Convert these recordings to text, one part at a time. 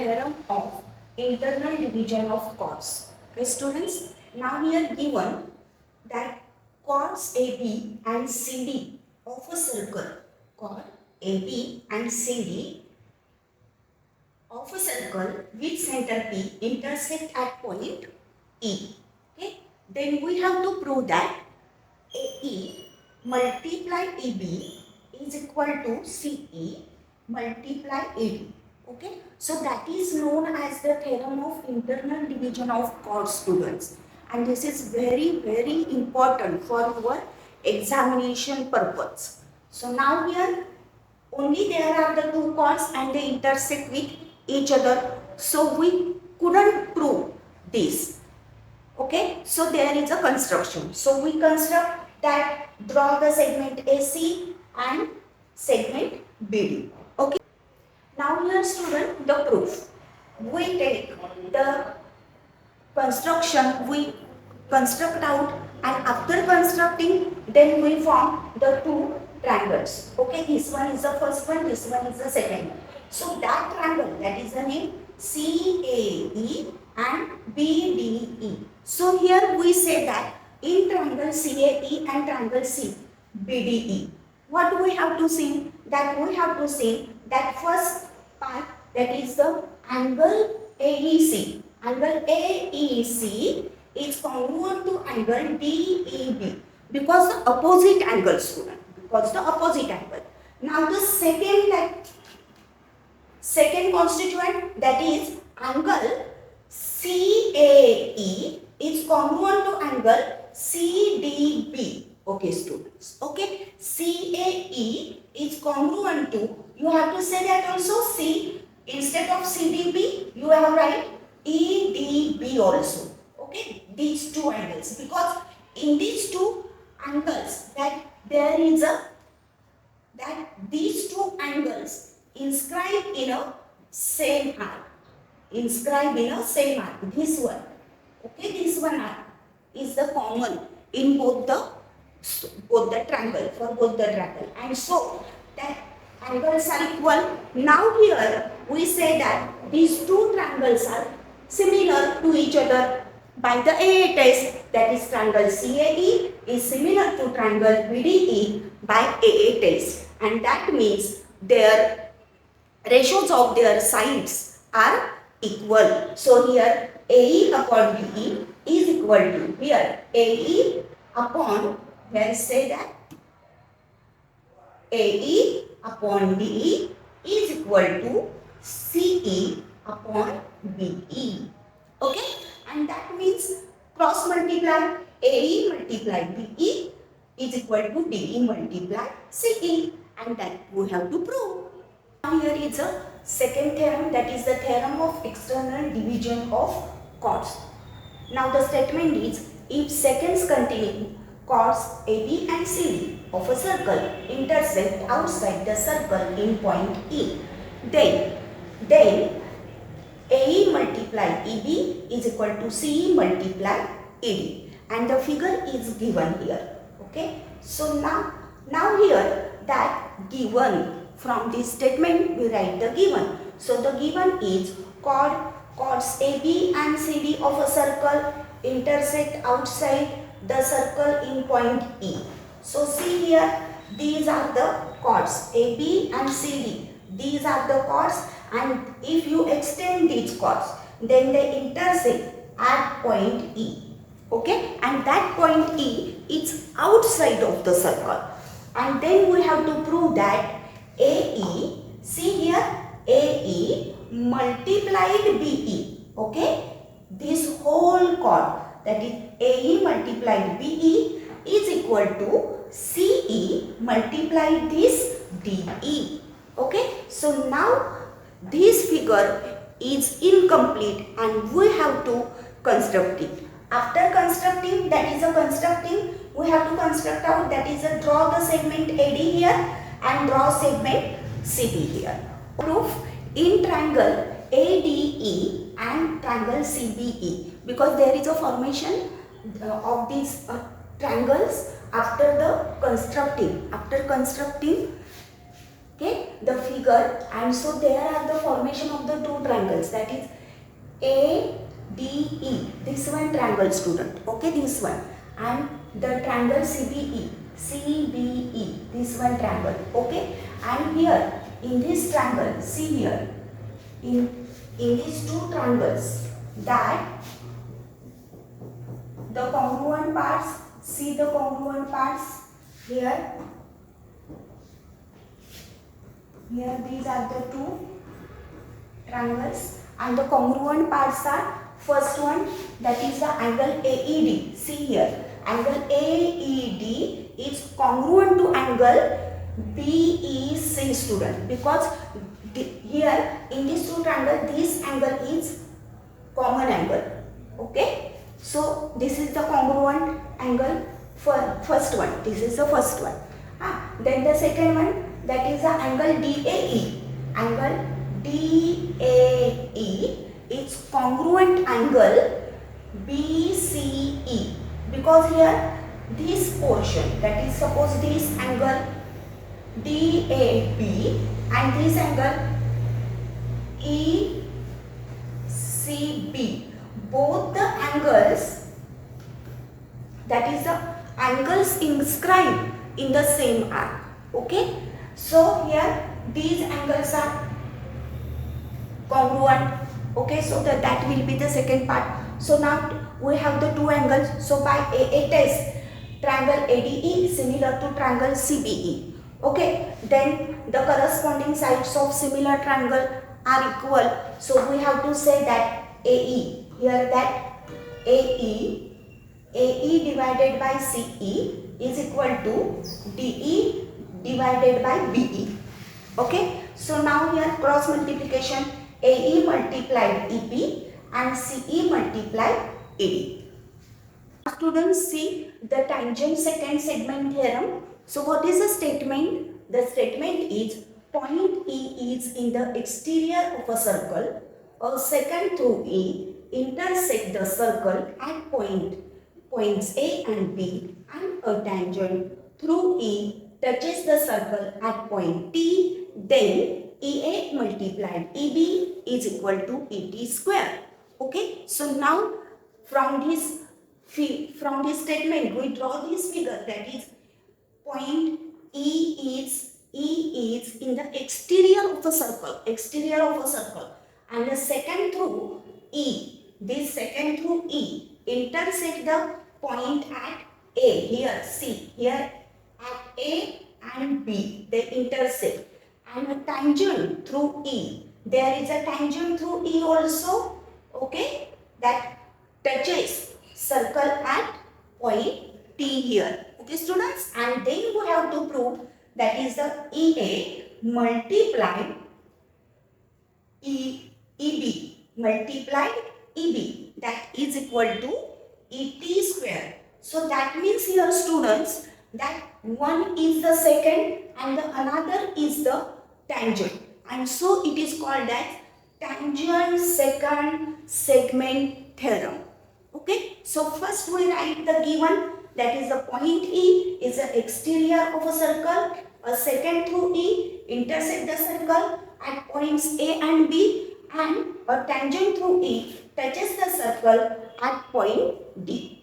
Theorem of Internal Division of Chords. Okay students, now we are given that chords AB and CD of a circle, chord AB and CD of a circle with center P intersect at point E. Okay, then we have to prove that AE multiply EB is equal to CE multiply AD. Okay, so that is known as the theorem of internal division of chords, students, and this is very important for your examination purpose. So now here only there are the two chords and they intersect with each other, so we couldn't prove this. Okay, so there is a construction. So we construct that, draw the segment AC and segment BD. Okay, now here student, the proof. We take the construction, we construct out, and after constructing then we form the two triangles. Okay, this one is the first one, this one is the second one. So that triangle, that is the name CAE and BDE. So here we say that in triangle CAE and triangle CBDE, what do we have to see? That we have to see that first part, that is the angle AEC. Angle AEC is congruent to angle DEB because the opposite angle, student. Because the opposite angle. Now the second constituent, that is angle CAE is congruent to angle CDB. Okay students. Okay, CAE is congruent to, you have to say that also C, instead of CDB you have write EDB also. Okay, these two angles, because in these two angles that there is a, that these two angles inscribed in a same arc. Inscribed in a same arc. This one. Okay, this one arc is the common in both the triangle, for both the triangle. And so that angles are equal. Now here we say that these two triangles are similar to each other by the AA test, that is triangle CAE is similar to triangle BDE by AA test, and that means their ratios of their sides are equal. So here AE upon BE is equal to, here AE upon, here say that AE upon DE is equal to CE upon BE. Okay, and that means cross multiply, AE multiply BE is equal to DE multiply CE, and that we have to prove. Now here is a second theorem, that is the theorem of external division of chords. Now the statement is, if seconds containing chords AB and CD of a circle intersect outside the circle in point E, then AE multiply EB is equal to CE multiply ED, and the figure is given here. Okay, so now here that given, from this statement we write the given. So the given is chords AB and CD of a circle intersect outside the circle in point E. So see here, these are the chords AB and CD. These are the chords, and if you extend these chords, then they intersect at point E. Okay, and that point E is outside of the circle, and then we have to prove that AE, see here, AE multiplied BE. Okay, this whole chord, that is AE multiplied BE is equal to CE multiplied this DE. Okay, so now this figure is incomplete and we have to construct it. After constructing, that is a constructing, we have to construct out, that is a draw the segment AD here and draw segment CD here. Proof in triangle ADE and triangle CBE, because there is a formation of these triangles after the constructing. After constructing, okay, the figure, and so there are the formation of the two triangles, that is ADE, this one triangle student, okay, this one, and the triangle CBE, this one triangle, okay, and here in this triangle, see here, in these two triangles, that the congruent parts, see the congruent parts here, these are the two triangles, and the congruent parts are, first one, that is the angle AED, see here, angle AED is congruent to angle BEC student, because here in this two triangle, this angle is common angle, okay. So this is the congruent angle for first one, this is the first one. Then the second one, that is the angle DAE. Angle DAE is congruent angle BCE, because here this portion, that is suppose this angle DAB and this angle ECB, both the angles, that is the angles inscribed in the same arc, okay. So here these angles are congruent, okay, so that will be the second part. So now we have the two angles, so by AA test, triangle ADE similar to triangle CBE, okay, then the corresponding sides of similar triangle are equal, so we have to say that AE, here that AE divided by CE is equal to DE divided by BE, okay. So now here cross multiplication, AE multiplied EP and CE multiplied AD. Students, see the tangent secant segment theorem. So what is the statement? The statement is point E is in the exterior of a circle. A secant through E intersect the circle at points A and B, and a tangent through E touches the circle at point T, then EA multiplied EB is equal to ET square. Okay, so now from this statement we draw this figure, that is point E is in the exterior of a circle, and the secant through E, this secant through E intersect the point at A, here see, here at A and B they intersect, and a tangent through E, there is a tangent through E also, okay, that touches circle at point T here, okay students. And then we have to prove, that is the EA multiplied EB multiplied EB, that is equal to ET square. So that means here students, that one is the secant and the another is the tangent, and so it is called as tangent secant segment theorem, okay. So first we write the given, that is the point E is the exterior of a circle, a secant through E intersect the circle at points A and B, and a tangent through E touches the circle at point D,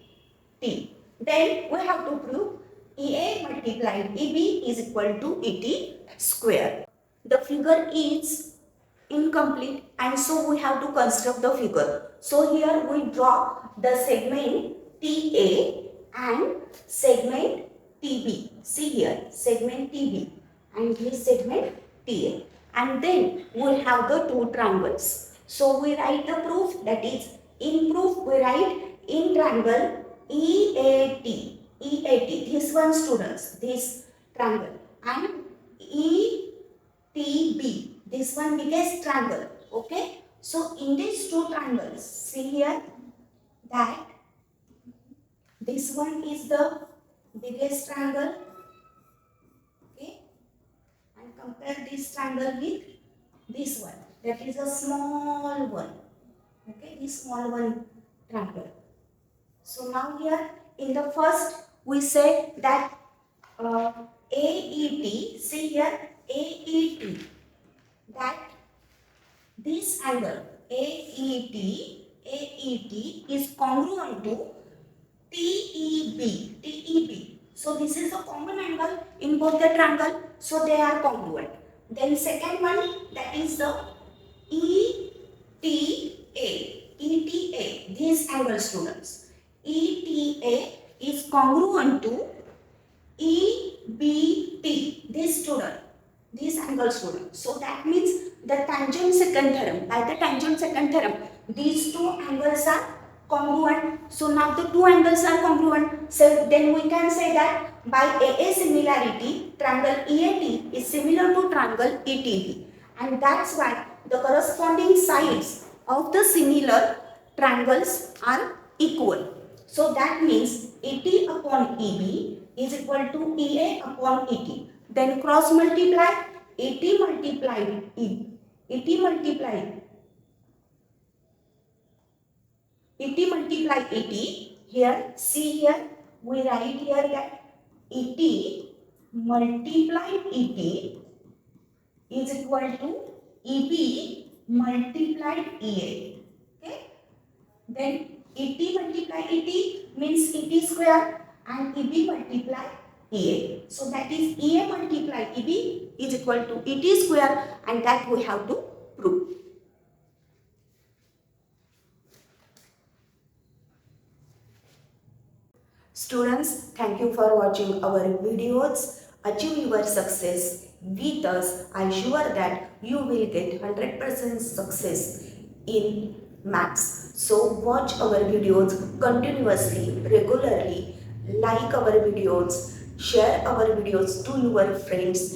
T. Then we have to prove EA multiplied EB is equal to ET square. The figure is incomplete, and so we have to construct the figure. So here we draw the segment TA and segment TB. See here, segment TB and this segment TA. And then we have the two triangles. So we write the proof, that is in proof we write in triangle EAT, this one students, this triangle, and ETB, this one biggest triangle, okay. So in these two triangles, see here that this one is the biggest triangle, okay, and compare this triangle with this one, that is a small one, okay, this small one triangle. So now here in the first we say that AET, see here AET, that This angle AET is congruent to TEB. So this is the common angle in both the triangle. So they are congruent. Then second one, that is the ETA. These angle, students. ETA is congruent to EBT. This angle, student. So that means the tangent secant theorem. By the tangent secant theorem, these two angles are congruent. So now the two angles are congruent. So then we can say that by AA similarity, triangle EAT is similar to triangle ETB. And that's why the corresponding sides of the similar triangles are equal. So that means ET upon EB is equal to EA upon ET. Then cross multiply ET multiplied EB. ET multiply ET. Here, see here, we write here that ET multiplied ET is equal to EB multiplied EA. Okay? Then ET multiply ET means ET square and EB multiply EA. So that is EA multiply EB is equal to ET square, and that we have to prove. Students, thank you for watching our videos. Achieve your success with us. I am sure that you will get 100% success in maths. So watch our videos continuously, regularly. Like our videos, share our videos to your friends.